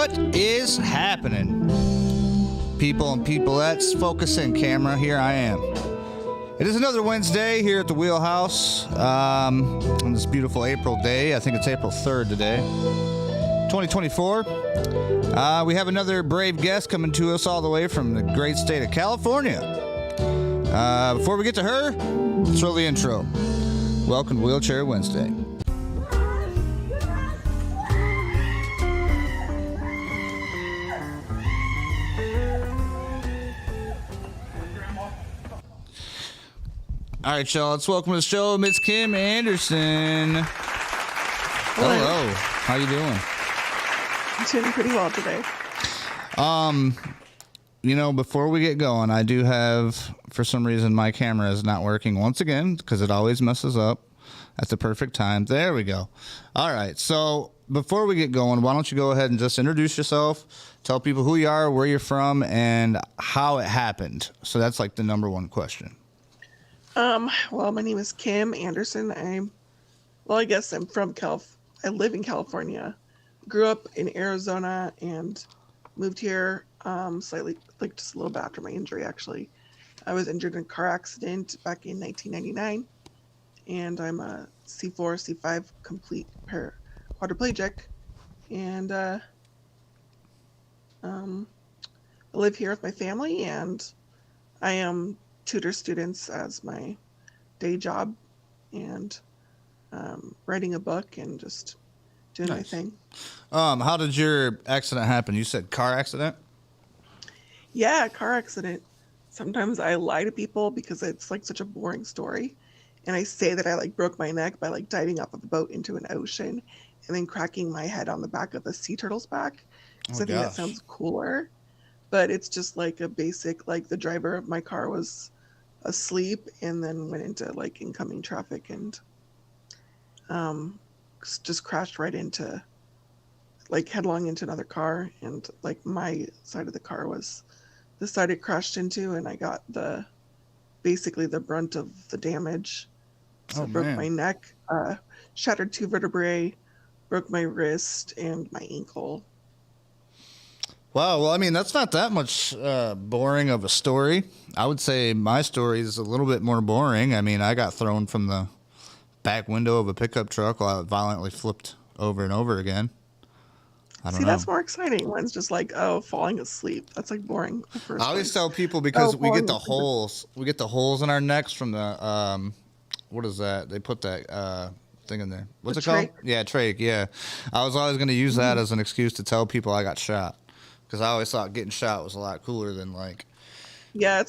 What is happening? People and peopleettes, focus in, camera. Here I am. It is another Wednesday here at the Wheelhouse on this beautiful April day. I think it's April 3rd today, 2024. We have another brave guest coming to us all the way from the great state of California. Before we get to her, let's roll the intro. Welcome to Wheelchair Wednesday. All right, y'all, let's welcome to the show Miss Kim Anderson. Hello. How you doing? I'm doing pretty well today. Before we get going, I do have, for some reason, my camera is not working once again because it always messes up at the perfect time. There we go. All right, so before we get going, why don't you go ahead and just introduce yourself, tell people who you are, where you're from, and how it happened. So that's like the number one question. Well, my name is Kim Anderson. I guess I'm from I live in California, grew up in Arizona and moved here, slightly, like just a little bit after my injury, actually. I was injured in a car accident back in 1999, and I'm a C4, C5 complete quadriplegic, and, I live here with my family, and I am tutor students as my day job, and writing a book and just doing my thing. How did your accident happen? You said car accident? Yeah, car accident. Sometimes I lie to people because it's like such a boring story, and I say that I like broke my neck by like diving off of a boat into an ocean and then cracking my head on the back of a sea turtle's back, because I think that sounds cooler. But it's just like a basic, like the driver of my car was asleep and then went into like incoming traffic and just crashed right into, like, headlong into another car, and like my side of the car was the side it crashed into, and I got basically the brunt of the damage. So I broke my neck, shattered 2 vertebrae, broke my wrist and my ankle. Wow, well, I mean, that's not that much boring of a story. I would say my story is a little bit more boring. I mean, I got thrown from the back window of a pickup truck while it violently flipped over and over again. I don't know. That's more exciting. Mine's just like, falling asleep. That's like boring. I always tell people, because we get the holes. We get the holes in our necks from the, what is that? They put that thing in there. What's it called? Yeah, trach, yeah. I was always going to use that as an excuse to tell people I got shot. Because I always thought getting shot was a lot cooler than like. Yeah,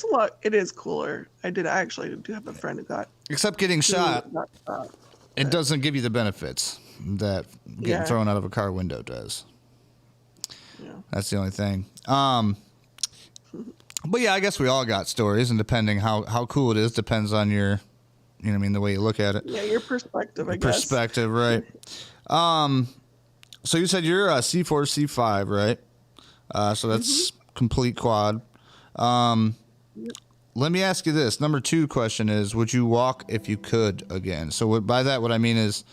it is cooler. I actually do have a friend who got. Except getting shot, it doesn't give you the benefits that getting thrown out of a car window does. Yeah. That's the only thing. But yeah, I guess we all got stories, and depending how cool it is depends on your, the way you look at it. Yeah, your perspective, I guess. Perspective, right. So you said you're a C4, C5, right? So that's complete quad. Let me ask you this. Number 2 question is, would you walk if you could again? So by that, what I mean is,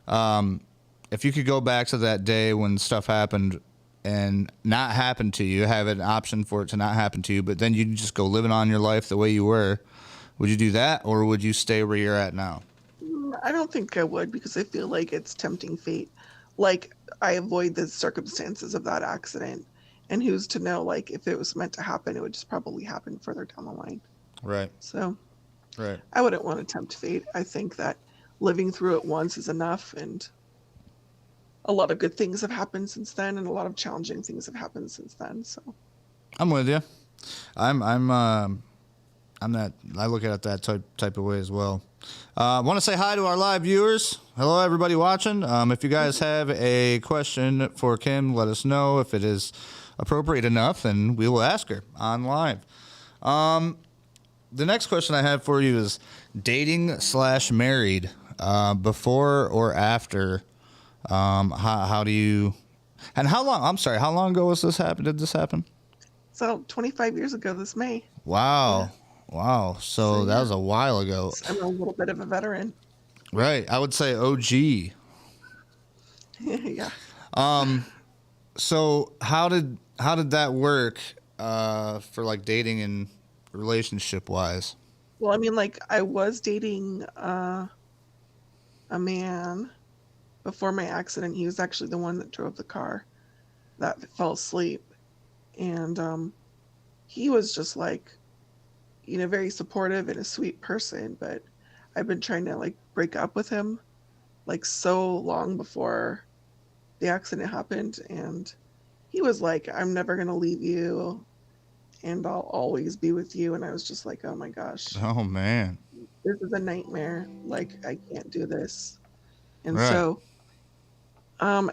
if you could go back to that day when stuff happened and not happen to you, have an option for it to not happen to you, but then you just go living on your life the way you were, would you do that, or would you stay where you're at now? I don't think I would, because I feel like it's tempting fate. Like, I avoid the circumstances of that accident. And who's to know, like, if it was meant to happen, it would just probably happen further down the line. Right. So, right. I wouldn't want to tempt fate. I think that living through it once is enough, and a lot of good things have happened since then, and a lot of challenging things have happened since then. So, I'm with you. I'm that. I look at it that type of way as well. I want to say hi to our live viewers. Hello, everybody watching. If you guys have a question for Kim, let us know. If it is appropriate enough, then we will ask her on live. The next question I have for you is dating/married, before or after. How do you, and how long? I'm sorry, how long ago was this happen? Did this happen? So 25 years ago this May. Wow. Yeah. Wow. So that was a while ago. I'm a little bit of a veteran. Right. I would say OG. Yeah. So how did that work for like dating and relationship wise? Well, I mean, like I was dating a man before my accident. He was actually the one that drove the car that fell asleep, and he was just like, very supportive and a sweet person. But I've been trying to like break up with him like so long before the accident happened, and he was like, "I'm never gonna leave you, and I'll always be with you." And I was just like, "Oh my gosh, Oh man. this is a nightmare. Like I can't do this." And Right. so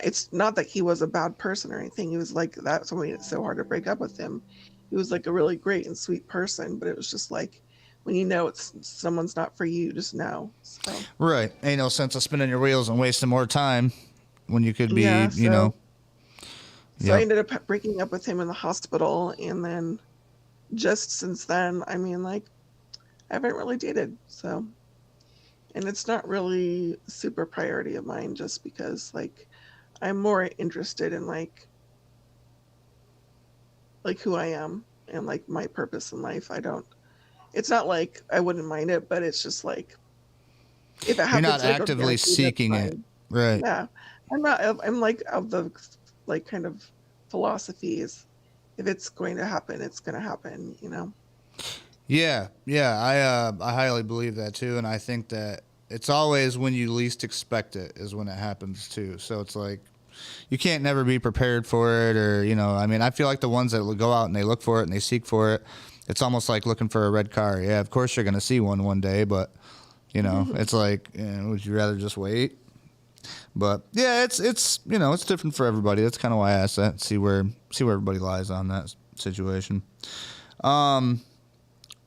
it's not that he was a bad person or anything. He was like, that's what made it so hard to break up with him. He was like a really great and sweet person, but it was just like when you know it's someone's not for you, just know. So Right. Ain't no sense of spinning your wheels and wasting more time when you could yeah, be, so I yep. ended up breaking up with him in the hospital, and then just since then, I mean, like I haven't really dated. So, and it's not really a super priority of mine, just because like I'm more interested in like who I am and like my purpose in life. I don't It's not like I wouldn't mind it, but it's just like if it You're not happens like actively organically, that's seeking it. fine. Right. Yeah. I'm like of the like kind of philosophies. If it's going to happen, it's going to happen. Yeah. Yeah. I highly believe that too, and I think that it's always when you least expect it is when it happens too. So it's like you can't never be prepared for it, or I mean, I feel like the ones that go out and they look for it and they seek for it, it's almost like looking for a red car. Yeah, of course you're gonna see one day, but it's like, would you rather just wait? But yeah, it's different for everybody. That's kind of why I asked that. See where everybody lies on that situation. Um,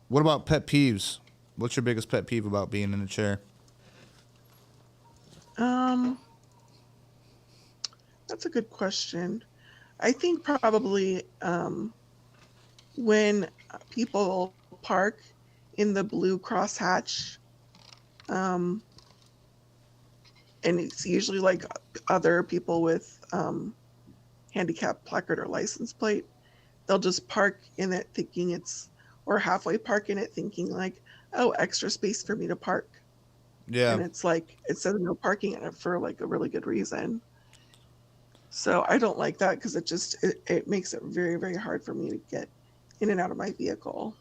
what about pet peeves? What's your biggest pet peeve about being in a chair? um, that's a good question. I think probably when people park in the blue crosshatch, um, and it's usually like other people with handicap placard or license plate, they'll just park in it thinking it's, or halfway park in it thinking like, oh, extra space for me to park. Yeah. And it's like, it says no parking in it for like a really good reason. So I don't like that because it makes it very, very hard for me to get in and out of my vehicle.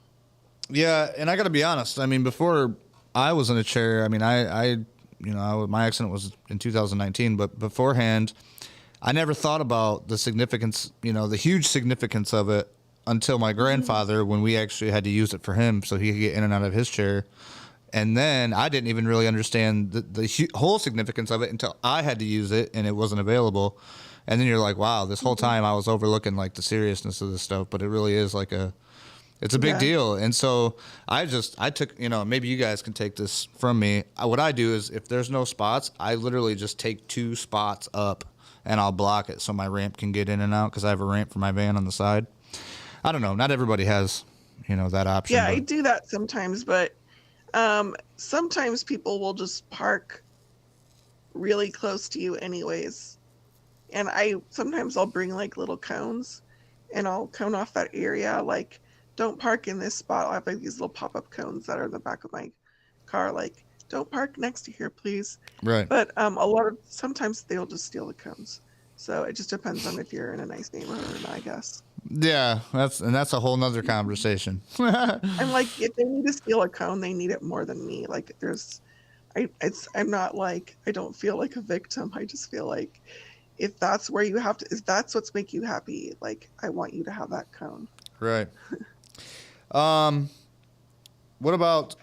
Yeah, and I got to be honest. I mean, before I was in a chair, I mean, my accident was in 2019, but beforehand, I never thought about the significance, the huge significance of it until my Mhm. grandfather, when we actually had to use it for him so he could get in and out of his chair. And then I didn't even really understand the whole significance of it until I had to use it and it wasn't available. And then you're like, wow, this whole Mhm. time I was overlooking like the seriousness of this stuff, but it really is like it's a big Yeah. deal. And so I took, maybe you guys can take this from me. What I do is if there's no spots, I literally just take two spots up and I'll block it so my ramp can get in and out because I have a ramp for my van on the side. I don't know. Not everybody has, that option, Yeah, I but do that sometimes, but sometimes people will just park really close to you anyways. And I'll bring like little cones and I'll cone off that area. Like, don't park in this spot. I have like these little pop up cones that are in the back of my car. Like, don't park next to here, please. right. But sometimes they'll just steal the cones. So it just depends on if you're in a nice neighborhood or not, I guess. Yeah, that's a whole nother conversation. I'm like, if they need to steal a cone, they need it more than me. Like, I'm not like, I don't feel like a victim. I just feel like if that's where you have to, if that's what's make you happy, like I want you to have that cone. Right. Um, what about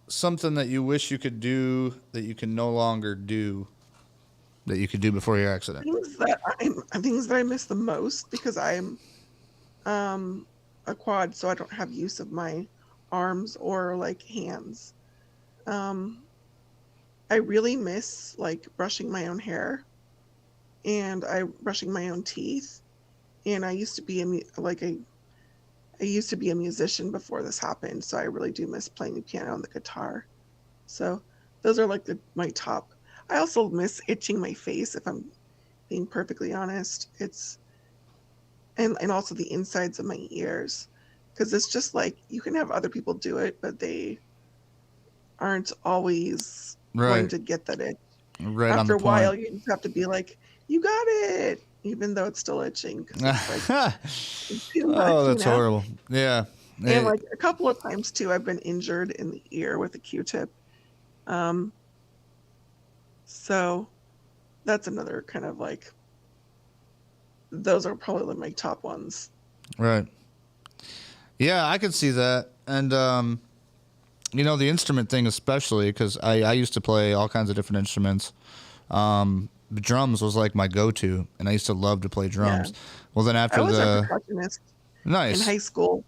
something that you wish you could do that you can no longer do that you could do before your accident? Things that I miss the most because I'm a quad, so I don't have use of my arms or like hands. Um, I really miss like brushing my own hair and I brushing my own teeth. And I used to be I used to be a musician before this happened, so I really do miss playing the piano and the guitar. So those are like my top. I also miss itching my face if I'm being perfectly honest. It's and also the insides of my ears, because it's just like you can have other people do it, but they aren't always going Right. to get that itch. Right on After the a while, point. you just have to be like, "You got it," even though it's still itching because it's like too Oh, much, you that's know. horrible. Yeah. And It- like a couple of times too, I've been injured in the ear with a Q-tip. Um, so that's another kind of like those are probably my top ones. right. Yeah, I could see that. And the instrument thing especially, because I used to play all kinds of different instruments. The drums was like my go-to, and I used to love to play Yeah, drums. Well, then I after was a the percussionist in nice, high school,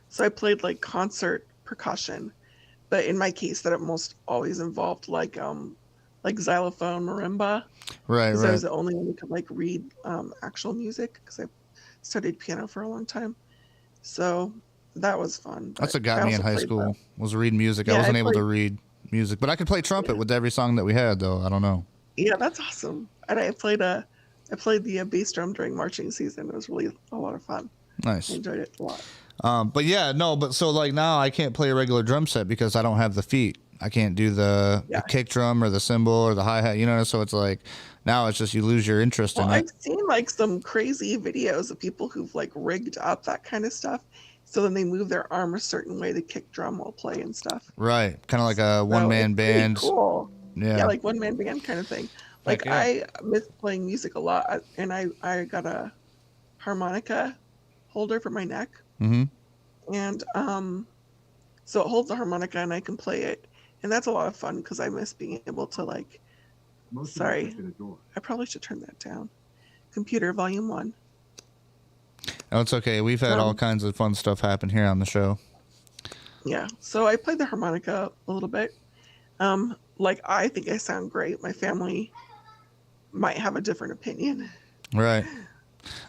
so I played like concert percussion. But in my case, that almost always involved like xylophone, marimba, right, because I was right. the only one who could like read actual music because I studied piano for a long time. So that was fun. That's But what got I me in also high played the school was reading music. I yeah, I wasn't able to played read music, but I could play trumpet yeah with every song that we had, though. I don't know. yeah that's awesome. And I played the bass drum during marching season. It was really a lot of fun. I Nice. enjoyed it a lot. But yeah, no, but so like now I can't play a regular drum set because I don't have the feet. I can't do the Yeah. kick drum or the cymbal or the hi hat. So it's like now it's just you lose your interest Well, in it. I've seen like some crazy videos of people who've like rigged up that kind of stuff. So then they move their arm a certain way to kick drum while play and stuff. Right, kind of like a one So man it's pretty band. cool. Yeah, Yeah. like one man band kind of thing. Like Heck yeah. I miss playing music a lot, and I got a harmonica holder for my neck, Mm-hmm. and so it holds the harmonica and I can play it, and that's a lot of fun because I miss being able to like. Sorry, I probably should turn that down. Computer volume 1. Oh, it's okay. We've had all Um, kinds of fun stuff happen here on the show. yeah, so I played the harmonica a little bit. Like I think I sound great. My family might have a different opinion. Right.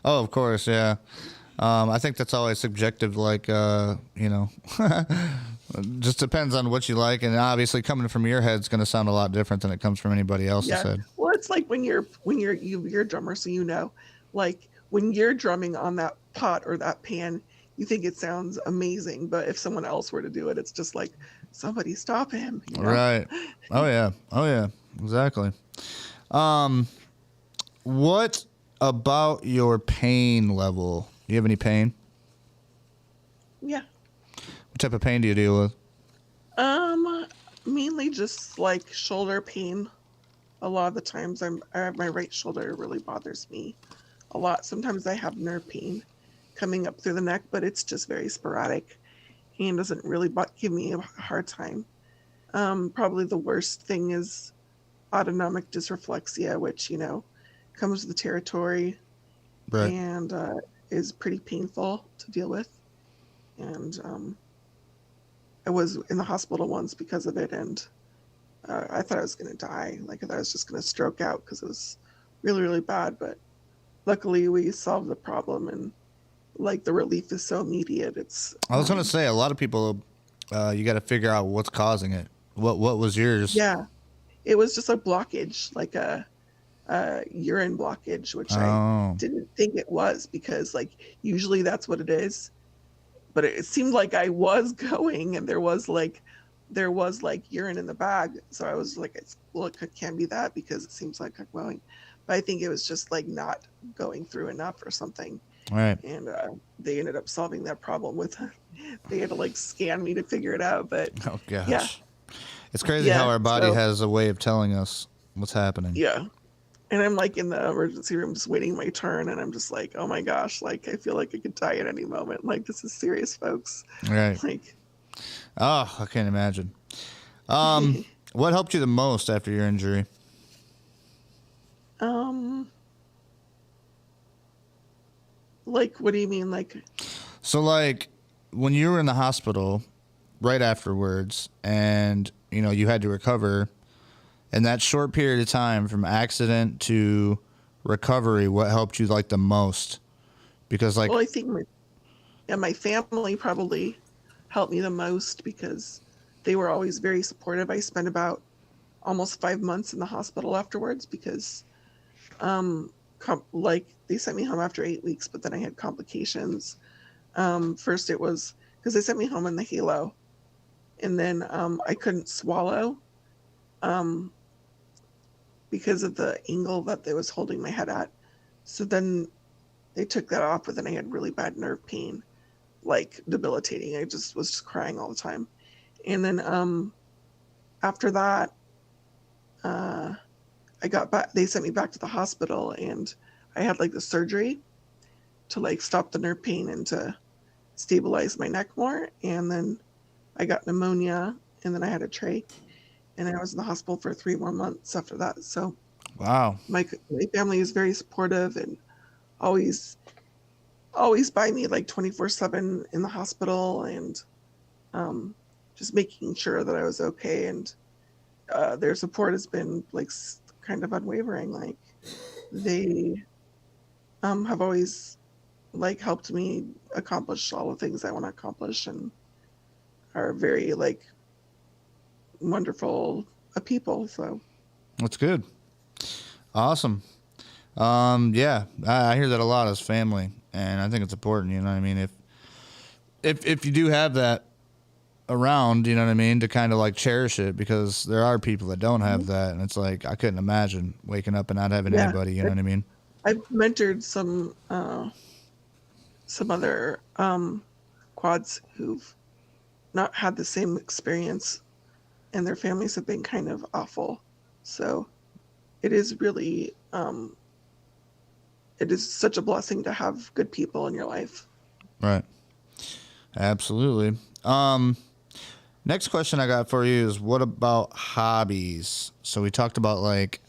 Oh, of course. Yeah. I think that's always subjective. Like, just depends on what you like, and obviously coming from your head is going to sound a lot different than it comes from anybody else's Yeah. head. Well, it's like you're a drummer, so like when you're drumming on that pot or that pan, you think it sounds amazing, but if someone else were to do it, it's just like somebody stop him, you know? Right. Oh yeah. Oh yeah. Exactly. What about your pain level? Do you have any pain? Yeah. What type of pain do you deal with? Mainly just like shoulder pain. A lot of the times my right shoulder really bothers me a lot. Sometimes I have nerve pain coming up through the neck, but it's just very sporadic and doesn't really give me a hard time. Probably the worst thing is autonomic dysreflexia, which, comes with the territory Right. and is pretty painful to deal with. And I was in the hospital once because of it, and I thought I was going to die. Like, I thought I was just going to stroke out because it was really, really bad. But luckily, we solved the problem, and like the relief is so immediate. It's I was going to say a lot of people. You got to figure out what's causing it. What was yours? yeah, it was just a blockage, like a urine blockage, which I Oh. didn't think it was because like usually that's what it is. But it seemed like I was going, and there was like urine in the bag. So I was like, it can't be that because it seems like I'm going. But I think it was just like not going through enough or something. Right. And they ended up solving that problem with they had to like scan me to figure it out. But Oh gosh. yeah, It's crazy yeah. how our body So has a way of telling us what's happening. yeah. And I'm like in the emergency room just waiting my turn, and I'm just like, oh my gosh, like I feel like I could die at any moment. Like this is serious, folks. Right. Like Oh, I can't imagine. What helped you the most after your injury? like what do you mean? Like So, like, when you were in the hospital right afterwards and, you had to recover, in that short period of time from accident to recovery, what helped you, like, the most? Because, like, well, I think my family probably helped me the most because they were always very supportive. I spent about almost 5 months in the hospital afterwards because like they sent me home after 8 weeks, but then I had complications. First it was because they sent me home in the halo, and then I couldn't swallow um, because of the angle that they was holding my head at. So then they took that off, but then I had really bad nerve pain, like debilitating. I just was just crying all the time. And then after that, uh, I got back. They sent me back to the hospital, and I had like the surgery to like stop the nerve pain and to stabilize my neck more. And then I got pneumonia, and then I had a trach, and I was in the hospital for 3 more months after that. So Wow. my family is very supportive and always always by me like 24/7 in the hospital, and um, just making sure that I was okay. And their support has been like kind of unwavering. Like they have always like helped me accomplish all the things I want to accomplish, and are very like wonderful people. So That's good. Awesome. Yeah, I hear that a lot as family, and I think it's important. You know what I mean? If you do have that around, you know what I mean, to kind of like cherish it, because there are people that don't have that, and it's like I couldn't imagine waking up and not having yeah, anybody. You know what I mean? I've mentored some other quads who've not had the same experience, and their families have been kind of awful. So it is really it is such a blessing to have good people in your life. Right. Absolutely. Next question I got for you is, what about hobbies? So we talked about like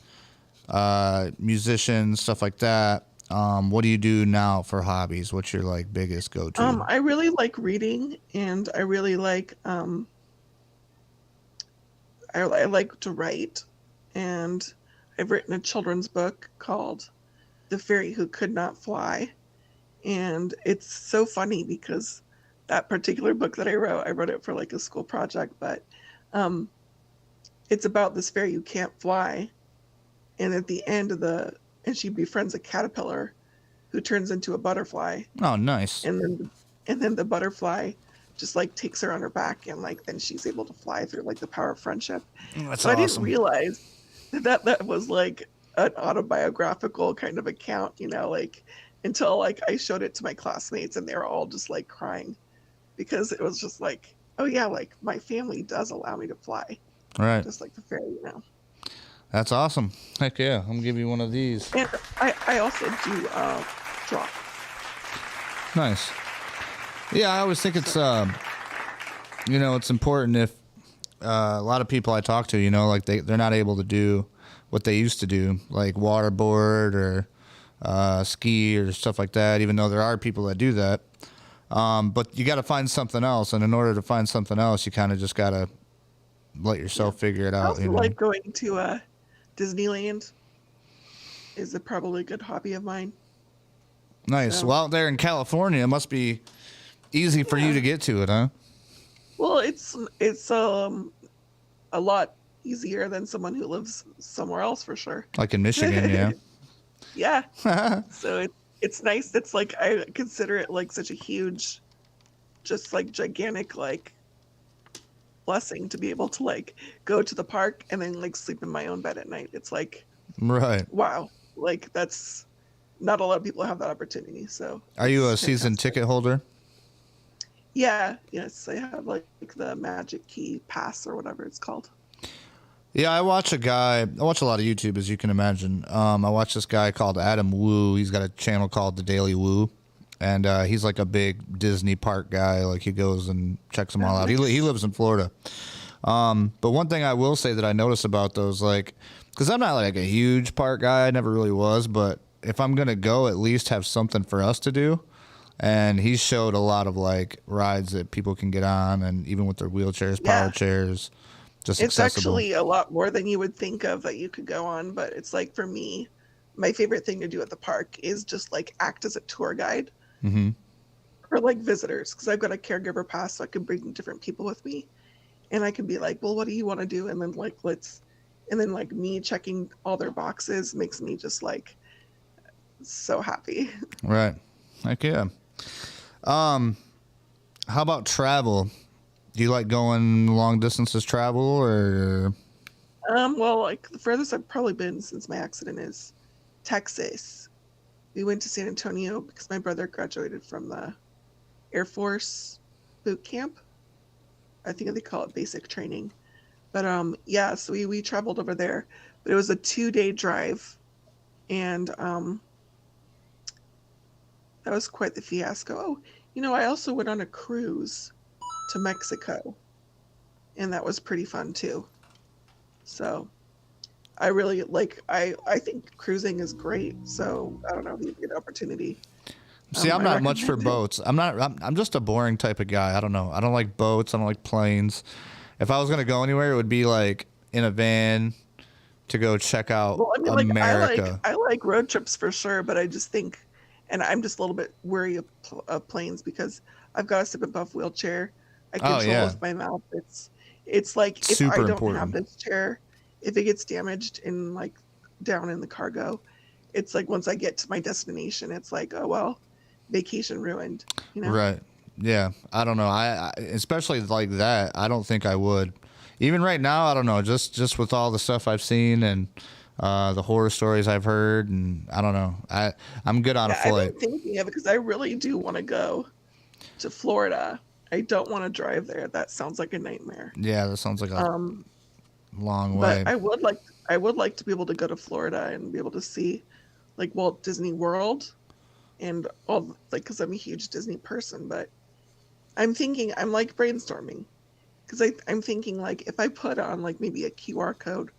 musicians, stuff like that. What do you do now for hobbies? What's your like biggest go to? I really like reading, and I really like I like to write, and I've written a children's book called The Fairy Who Could Not Fly. And it's so funny because that particular book that I wrote it for like a school project, but um, it's about this fairy who can't fly. And at the end of and she befriends a caterpillar who turns into a butterfly. Oh, nice. And then the butterfly just like takes her on her back, and like then she's able to fly through like the power of friendship. That's So I didn't awesome. realize that was like an autobiographical kind of account, like until like I showed it to my classmates, and they were all just like crying because it was just like, oh yeah, like my family does allow me to fly, Right. just like the fairy. That's awesome. Heck yeah. I'm gonna give you one of these. And I also do draw. Nice. Yeah, I always think it's it's important if a lot of people I talk to, like they're not able to do what they used to do, like waterboard or ski or stuff like that, even though there are people that do that. But you got to find something else. And in order to find something else, you kind of just got to let yourself figure it I out. also like going to Disneyland is probably a good hobby of mine. Nice. So, Well, out there in California, it must be easy for you to get to it, huh? well, it's a lot easier than someone who lives somewhere else for sure. Like in Michigan, yeah. Yeah. So it's nice. It's like I consider it like such a huge, just like gigantic like blessing to be able to like go to the park and then like sleep in my own bed at night. It's like, Right. wow, like that's not a lot of people have that opportunity. So Are you a it's season fantastic. ticket holder? Yeah, yes, I have like the Magic Key Pass or whatever it's called. Yeah, I watch a lot of YouTube, as you can imagine. I watch this guy called Adam Wu. He's got a channel called The Daily Woo. And he's like a big Disney park guy. Like he goes and checks them all out. He lives in Florida. But one thing I will say that I notice about those, like, because I'm not like a huge park guy. I never really was. But if I'm going to go, at least have something for us to do. And he showed a lot of like rides that people can get on, and even with their wheelchairs, power Yeah. chairs, just It's accessible. actually a lot more than you would think of that you could go on, but it's like for me, my favorite thing to do at the park is just like act as a tour guide Mm-hmm. for like visitors, because I've got a caregiver pass, so I can bring different people with me, and I can be like, well, what do you want to do? And then like and then like me checking all their boxes makes me just like so happy. Right. Heck yeah. Um, how about travel? Do you like going long distances travel or? Well, like the furthest I've probably been since my accident is Texas. We went to San Antonio because my brother graduated from the Air Force boot camp. I think they call it basic training. But yeah, so we traveled over there. But it was a 2-day drive, and that was quite the fiasco. Oh, I also went on a cruise to Mexico, and that was pretty fun too. So I really like. I think cruising is great. So I don't know if you get an opportunity. See, I'm I not much for recommend it. boats. I'm just a boring type of guy. I don't know. I don't like boats. I don't like planes. If I was gonna go anywhere, it would be like in a van to go check out Well, I mean, like America. I like road trips for sure, but I just think, and I'm just a little bit wary of planes because I've got a sip and puff wheelchair. I Oh control yeah, with my mouth. It's like if I super don't have important. this chair, if it gets damaged in like down in the cargo, it's like once I get to my destination, it's like, oh well, vacation ruined, you know? Right. Yeah. I don't know. I especially like that. I don't think I would. Even right now, I don't know. Just with all the stuff I've seen and the horror stories I've heard, and I don't know. I'm good on a Yeah, I've flight. been thinking of it because I really do want to go to Florida. I don't want to drive there. That sounds like a nightmare. Yeah, that sounds like a Um, long but way. I would like to be able to go to Florida and be able to see like Walt Disney World and all like because I'm a huge Disney person. But I'm like brainstorming because I'm thinking like if I put on like maybe a QR code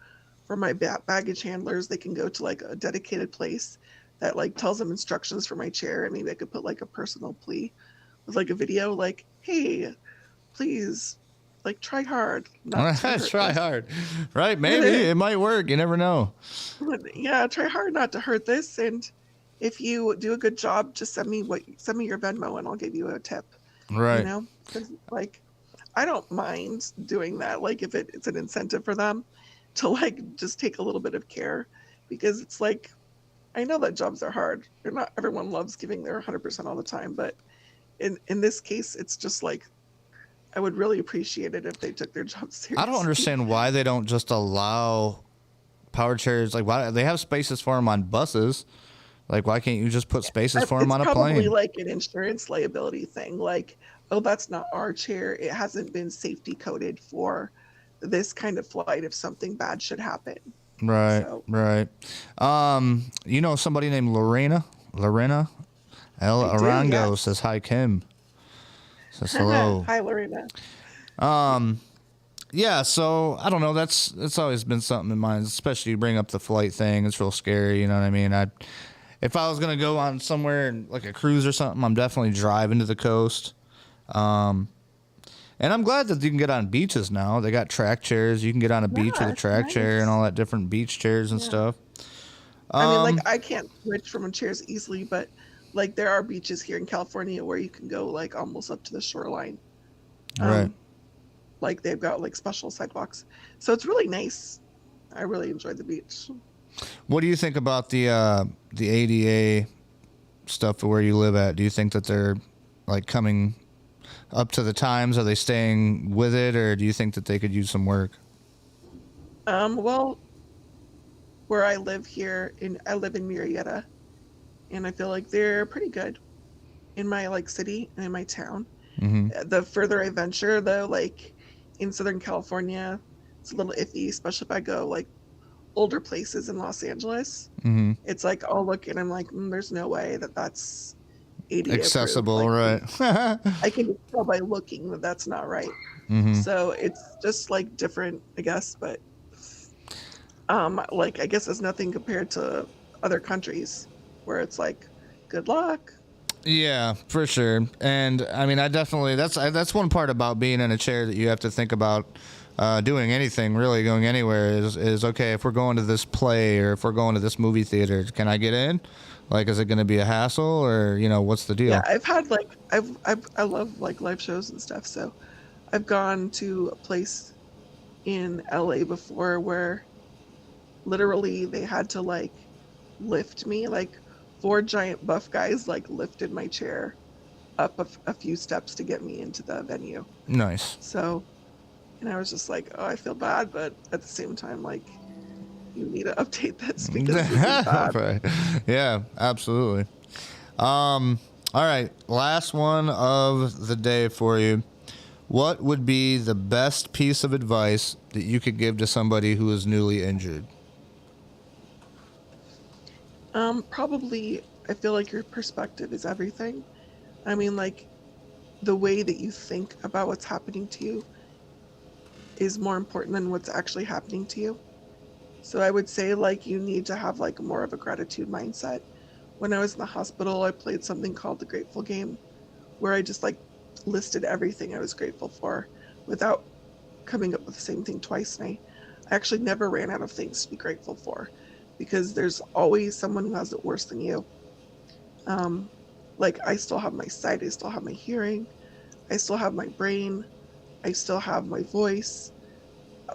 for my baggage handlers, they can go to like a dedicated place that like tells them instructions for my chair, and maybe I could put like a personal plea with like a video like, hey, please like try hard not to hurt Try this. hard. Right? Maybe it might work. You never know. Yeah, try hard not to hurt this, and if you do a good job, just send me your Venmo and I'll give you a tip. You Right. know, because like I don't mind doing that. Like if it's an incentive for them to like just take a little bit of care, because it's like I know that jobs are hard. They're not everyone loves giving their 100% all the time, but in this case, it's just like I would really appreciate it if they took their job I don't seriously. understand why they don't just allow power chairs. Like, why they have spaces for them on buses? Like, why can't you just put spaces for them It's on a probably plane? like an insurance liability thing. Like, oh, that's not our chair. It hasn't been safety coded for this kind of flight if something bad should happen. Right, So right. You know somebody named Lorena El I do, Arango yes. says hi, Kim. Says hello. Hi, Lorena. Yeah, so I don't know. That's always been something in mind, especially you bring up the flight thing. It's real scary. You know what I mean? If I was gonna go on somewhere like a cruise or something, I'm definitely driving to the coast. And I'm glad that you can get on beaches now. They got track chairs. You can get on a beach with Yeah, a it's track chair and nice. all that different beach chairs and Yeah. stuff. I mean, like Um, I can't switch from chairs easily, but like there are beaches here in California where you can go like almost up to the shoreline. right. Um, like they've got like special sidewalks. So it's really nice. I really enjoyed the beach. What do you think about the ADA stuff where you live at? Do you think that they're like coming up to the times? Are they staying with it, or do you think that they could use some work? Well, where I live in Murrieta, and I feel like they're pretty good in my like city and in my town. Mm-hmm. The further I venture, though, like in Southern California, it's a little iffy, especially if I go like older places in Los Angeles. Mm-hmm. It's like I'll look and I'm like, there's no way that that's ADA approved. Accessible, Like right? I can just tell by looking that that's not right. Mm-hmm. So it's just like different, I guess. But like I guess it's nothing compared to other countries where it's like, good luck. Yeah, for sure. And I mean, I definitely that's one part about being in a chair that you have to think about. Doing anything really, going anywhere is okay. If we're going to this play or if we're going to this movie theater, can I get in? Like, is it going to be a hassle or what's the Yeah, deal? I've had like I love like live shows and stuff. So I've gone to a place in LA before where literally they had to like lift me like 4 giant buff guys like lifted my chair up a few steps to get me into the venue. Nice. So, and I was just like, oh, I feel bad, but at the same time, like, you need to update this because this is bad. Right. Yeah, absolutely. All right, last one of the day for you. What would be the best piece of advice that you could give to somebody who is newly injured? Probably, I feel like your perspective is everything. I mean, like, the way that you think about what's happening to you is more important than what's actually happening to you. So I would say, like, you need to have, like, more of a gratitude mindset. When I was in the hospital, I played something called the Grateful Game, where I just, like, listed everything I was grateful for without coming up with the same thing twice. And I actually never ran out of things to be grateful for, because there's always someone who has it worse than you. Like, I still have my sight, I still have my hearing, I still have my brain, I still have my voice.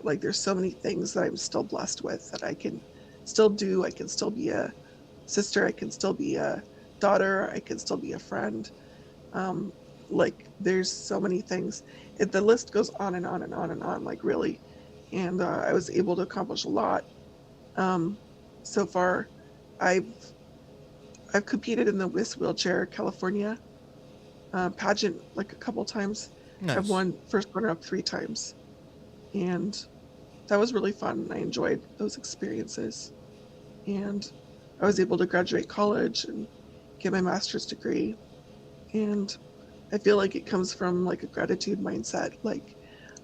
Like, there's so many things that I'm still blessed with that I can still do. I can still be a sister, I can still be a daughter, I can still be a friend. Like, there's so many things. The list goes on and on and on and on, like, really. And I was able to accomplish a lot. So far, I've competed in the Wiss Wheelchair California pageant like a couple times. Nice. I've won first runner-up 3 times. And that was really fun. I enjoyed those experiences. And I was able to graduate college and get my master's degree. And I feel like it comes from like a gratitude mindset, like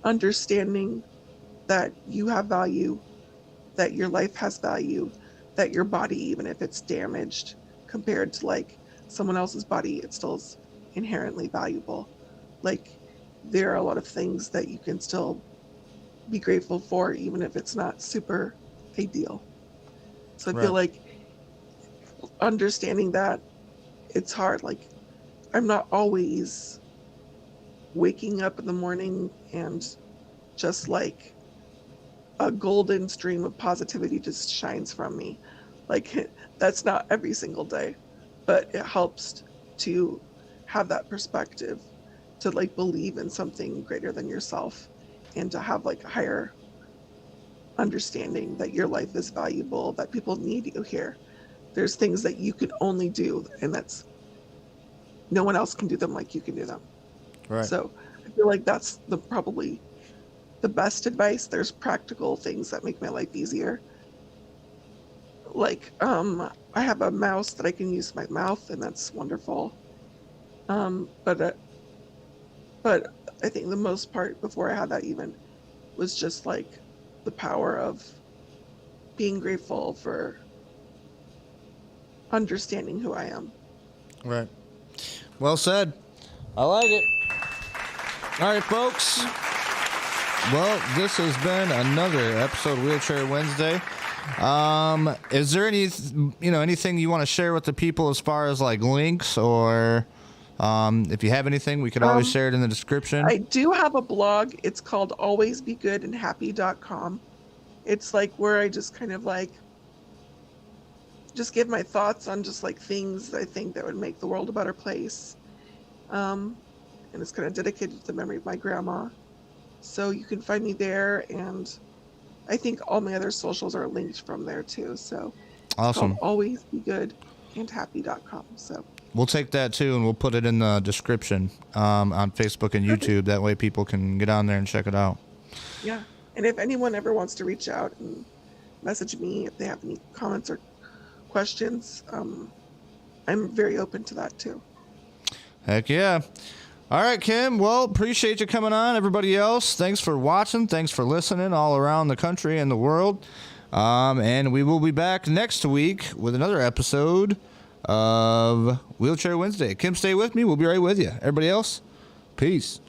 understanding that you have value, that your life has value, that your body, even if it's damaged compared to like someone else's body, it still is inherently valuable. Like, there are a lot of things that you can still be grateful for, even if it's not super ideal. So I feel like understanding that it's hard. Like, I'm not always waking up in the morning and just like a golden stream of positivity just shines from me. Like, that's not every single day, but it helps to have that perspective, to like believe in something greater than yourself, and to have like a higher understanding that your life is valuable, that people need you here. There's things that you can only do, and that's no one else can do them like you can do them. Right. So I feel like that's probably the best advice. There's practical things that make my life easier. Like, I have a mouse that I can use my mouth, and that's wonderful. But I think the most part before I had that even was just like the power of being grateful for understanding who I am. Right. Well said. I like it. All right, folks. Well, this has been another episode of Wheelchair Wednesday. Is there anything you want to share with the people as far as like links, or if you have anything, we could always share it in the description. I do have a blog. It's called alwaysbegoodandhappy.com. It's like where I just kind of like just give my thoughts on just like things I think that would make the world a better place. And it's kind of dedicated to the memory of my grandma. So you can find me there, and I think all my other socials are linked from there too. So awesome. It's called alwaysbegoodandhappy.com. So we'll take that too, and we'll put it in the description on Facebook and YouTube. That way people can get on there and check it out. Yeah. And if anyone ever wants to reach out and message me if they have any comments or questions, I'm very open to that too. Heck yeah. All right, Kim. Well, appreciate you coming on. Everybody else, thanks for watching. Thanks for listening all around the country and the world. And we will be back next week with another episode of Wheelchair Wednesday. Kim, stay with me. We'll be right with you. Everybody else, peace.